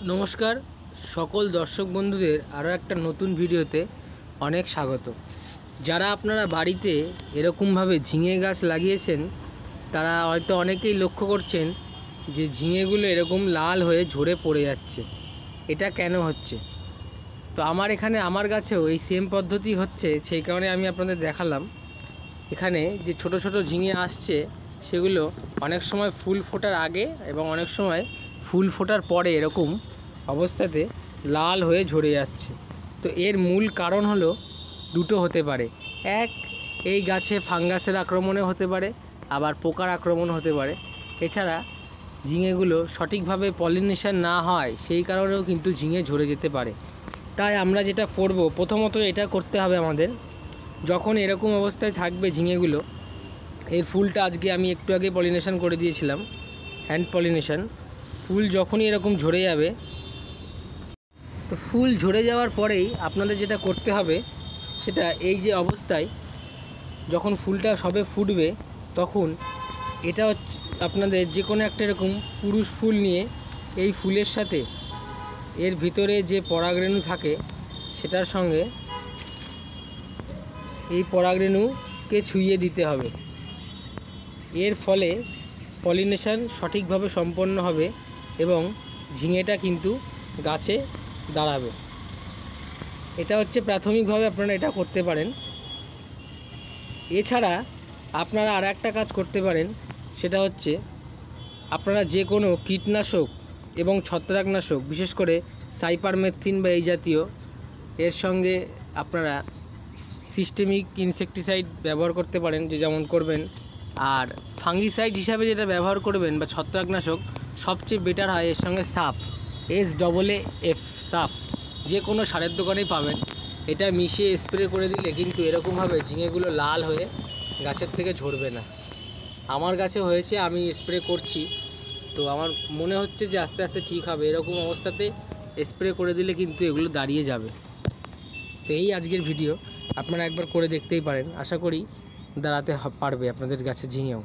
নমস্কার সকল দর্শক বন্ধুদের আরও একটা নতুন ভিডিওতে অনেক স্বাগত। যারা আপনারা বাড়িতে এরকমভাবে ঝিঙে গাছ লাগিয়েছেন তারা হয়তো অনেকেই লক্ষ্য করছেন যে ঝিঙেগুলো এরকম লাল হয়ে ঝরে পড়ে যাচ্ছে। এটা কেন হচ্ছে? তো আমার গাছেও এই সেম পদ্ধতি হচ্ছে, সেই কারণে আমি আপনাদের দেখালাম। এখানে যে ছোট ছোট ঝিঙে আসছে সেগুলো অনেক সময় ফুল ফোটার আগে এবং অনেক সময় ফুল ফোটার পরে এরকম অবস্থাতে লাল হয়ে ঝরে যাচ্ছে। তো এর মূল কারণ হলো দুটো হতে পারে। এক, এই গাছে ফাঙ্গাসের আক্রমণে হতে পারে, আবার পোকার আক্রমণ হতে পারে। এছাড়া ঝিঙেগুলো সঠিকভাবে পলিনেশন না হয় সেই কারণেও কিন্তু ঝিঙে ঝরে যেতে পারে। তাই আমরা যেটা করব, প্রথমত এটা করতে হবে আমাদের, যখন এরকম অবস্থায় থাকবে ঝিঙেগুলো, এর ফুলটা আজকে আমি একটু আগে পলিনেশন করে দিয়েছিলাম, হ্যান্ড পলিনেশন। ফুল যখনই এরকম ঝরে যাবে, তো ফুল ঝরে যাওয়ার পরেই আপনাদের যেটা করতে হবে সেটা এই যে অবস্থায় যখন ফুলটা সবে ফুটবে তখন এটা হচ্ছে আপনাদের যে কোনো একটা এরকম পুরুষ ফুল নিয়ে এই ফুলের সাথে এর ভিতরে যে পরাগরেণু থাকে সেটার সঙ্গে এই পরাগরেণুকে ছুঁয়ে দিতে হবে। এর ফলে পলিনেশন সঠিকভাবে সম্পন্ন হবে এবং ঝিঙেটা কিন্তু গাছে দাঁড়াবে। এটা হচ্ছে প্রাথমিকভাবে আপনারা এটা করতে পারেন। এছাড়া আপনারা আর একটা কাজ করতে পারেন, সেটা হচ্ছে আপনারা যে কোনো কীটনাশক এবং ছত্রাকনাশক, বিশেষ করে সাইপারমেথ্রিন বা এই জাতীয়, এর সঙ্গে আপনারা সিস্টেমিক ইনসেকটিসাইড ব্যবহার করতে পারেন, যে যেমন করবেন। আর ফাঙ্গিসাইড হিসাবে যেটা ব্যবহার করবেন বা ছত্রাকনাশক, সবচেয়ে বেটার হয় এর সঙ্গে সাফ, SAAF, সাফ, যে কোনো সারের দোকানেই পাবেন। এটা মিশিয়ে স্প্রে করে দিলে কিন্তু এরকমভাবে ঝিঙেগুলো লাল হয়ে গাছের থেকে ঝরবে না। আমার গাছে হয়েছে, আমি স্প্রে করছি, তো আমার মনে হচ্ছে যে আস্তে আস্তে ঠিক হবে। এরকম অবস্থাতে স্প্রে করে দিলে কিন্তু এগুলো দাঁড়িয়ে যাবে। তো এই আজকের ভিডিও, আপনারা একবার করে দেখতেই পারেন, আশা করি দাঁড়াতে পারবে আপনাদের গাছে ঝিঙেও।